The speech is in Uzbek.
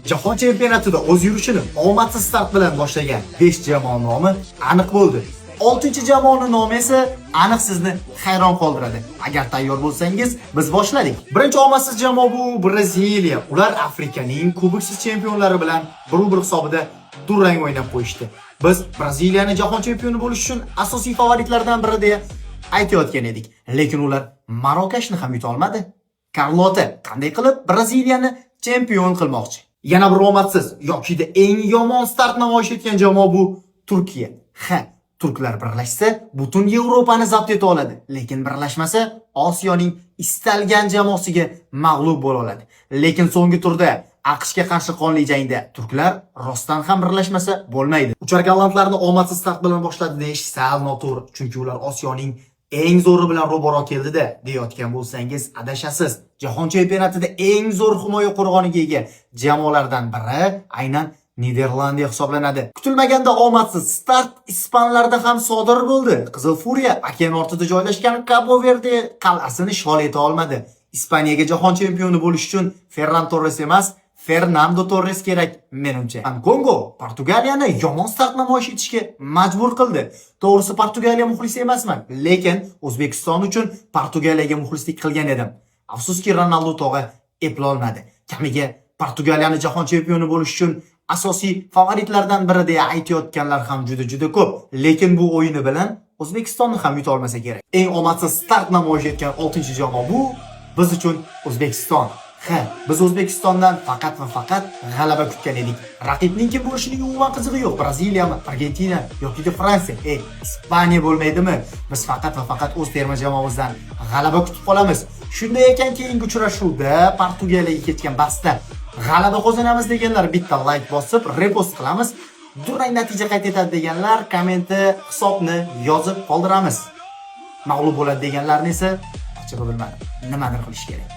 Jahon chempionatida o'z yurishini omadsiz start bilan boshlagan 5 jamoa nomi aniq bo'ldi. 6-jamoaning nomi esa aniq sizni hayron qoldiradi. Agar tayyor bo'lsangiz, biz boshladik. Birinchi omadsiz jamoa bu Braziliya. Ular Afrikaning kuboksiz chempionlari bilan 1-1 hisobida durang o'ynab qo'yishdi. Biz Braziliyani jahon chempioni bo'lish uchun asosiy favoritlardan biri deya aytayotgan edik. Lekin ular Marokashni ham yuta olmadi. Carlota qanday qilib Braziliyani chempion qilmoqchi? Yana bir omadsiz yoki eng yomon start namoyish etgan jamoa bu Turkiya. Turklar birlashsa butun Yevropani zabt eta oladi, lekin birlashmasa Osiyoning istalgan jamoasiga mag'lub bo'la oladi. Lekin so'nggi turda AQShga qarshi qonli jangda turklar rostdan ham birlashmasa bo'lmaydi. Uchar gollandlarni omadsiz start bilan boshladi deyish sal noto'g'ri, chunki ular Osiyoning eng zo'ri bilan ro'baro keldi-da deyotgan bo'lsangiz adashasiz. Jahon chempionatida eng zo'r himoya qo'rg'oniga ega jamoalardan biri aynan Niderlandiya hisoblanadi. Kutilmaganda omadsiz start ispanlarda ham sodir bo'ldi. Qizil Furiya okean ortida joylashgan Cabo Verde qal'asini shol eta olmadi. Ispaniyaga jahon chempioni bo'lish uchun Ferran Torres emas, Fernando Torres kerak menimcha. Kongo Portugaliyani yomon start namoyish etishga majbur qildi. To'g'risi Portugaliya muxlisi emasman, lekin O'zbekiston uchun Portugaliyaga muxlislik qilgan edim. Afsuski Ronaldo tog'a eplolmadi. Kamiga Portugaliyani jahon chempioni bo'lish uchun asosiy favoritlardan biri deya aytayotganlar ham juda ko'p. Lekin bu o'yini bilan O'zbekistonni ham yuta olmasa kerak. Eng omadsiz start namoyish etgan 6-jamoa bu biz uchun O'zbekiston. Biz O'zbekistondan faqat va faqat g'alaba kutgan edik. Raqibning kim bo'lishining umuman qizig'i yo'q. Braziliyami, Argentina yoki Fransiya, Ispaniya bo'lmaydimi? Biz faqat va faqat o'z terma jamoamizdan g'alaba kutib qolamiz. Shunday ekan, keyingi uchrashuvda Portugaliyaga ketgan bahsda g'alaba qozonamiz deganlar bitta like bosib, repost qilamiz. Durang natija qayd etadi deganlar kommentda hisobni yozib qoldiramiz. Mag'lub bo'ladi deganlarni esa ochig'i bilmadim. Nimadir qilish kerak.